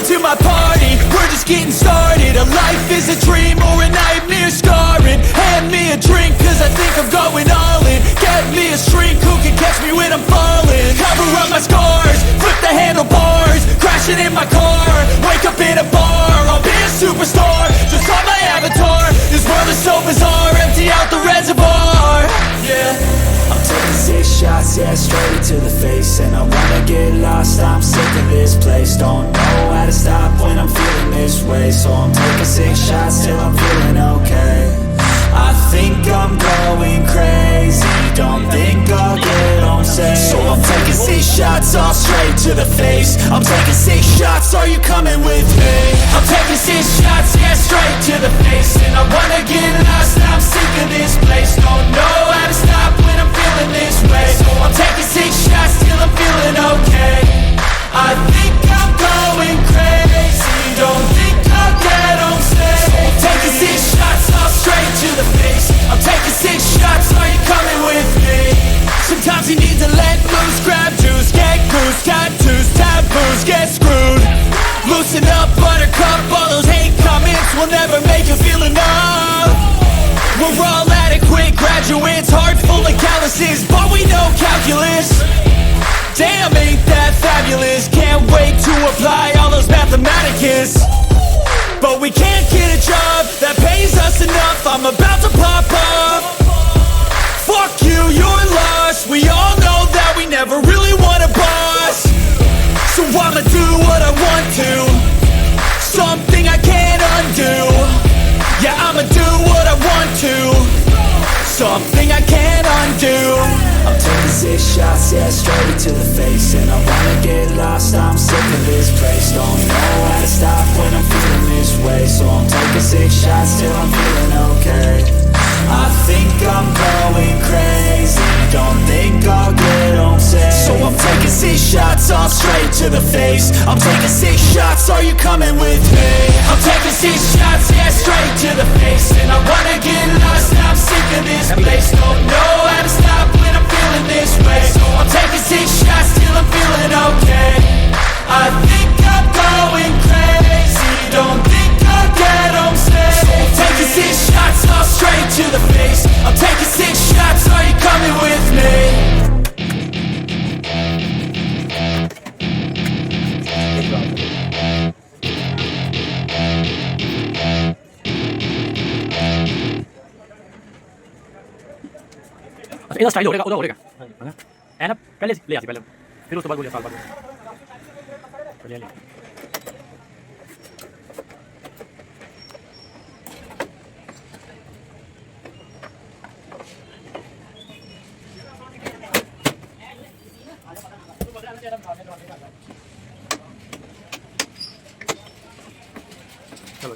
to my party, we're just getting started. A life is a dream or a nightmare scarring. Hand me a drink cause I think I'm going all in. Get me a shrink who can catch me when I'm falling. Cover up my scars, flip the handlebars, crashing in my car, wake up in a bar. I'll be a superstar, just on my avatar. This world is so bizarre, empty out the reservoir. Yeah, I'm taking 6 shots, yeah, straight to the face. And I wanna get lost, I'm sick of this place. Don't know how to stop when I'm feeling this way. So I'm taking 6 shots till I'm feeling okay. I think I'm going crazy, don't think I'll get home safe. So I'm taking 6 shots, all straight to the face. I'm taking 6 shots, are you coming with me? I'm taking 6 shots, yeah, straight to the face. And I wanna get lost, I'm sick of this place. Don't know how to stop when I'm feeling this way. So I'm taking 6 shots till I'm feeling okay. I think I'm going crazy, don't think I'll get home safe. So I'm taking 6 shots, all straight to the face. I'm taking 6 shots, are you coming with me? Sometimes you need to let loose, grab juice, get goose, tattoos, taboos, get screwed. Loosen up, buttercup, all those hate comments will never make you feel enough. We're all adequate graduates, heart full of calluses, but we know calculus. Damn, ain't that fabulous? Can't wait to apply all those mathematicus. But we can't get a job that pays us enough. I'm about to pop up. Fuck you, you're lost. We all know that we never really want a boss. So I'ma do what I want to, something I can't undo. Yeah, I'ma do what I want to, something I can't undo. I'm taking 6 shots, yeah, straight to the face. And I wanna get lost, I'm sick of this place. Don't know how to stop when I'm feeling this way. So I'm taking 6 shots till I'm feeling okay. I think I'm going crazy, don't think I'll get home safe. So I'm taking 6 shots, all straight to the face. I'm taking 6 shots, are you coming with me? I'm taking 6 shots, yeah, straight to the face. And I wanna get lost, I'm sick of this place. Don't know how to stop when I'm feeling ਅੱਛਾ ਇਹਦਾ style ਉਹਦਾ ਹੋਵੇਗਾ ਹਾਂ ਐ ਨਾ ਪਹਿਲੇ ਲਿਆ ਸੀ ਪਹਿਲੇ ਫਿਰ ਉਸ ਤੋਂ ਬਾਅਦ ਬੋਲਿਆ ਸਾਲ ਬਾਅਦ ਲੈ ਲਿਆ चलो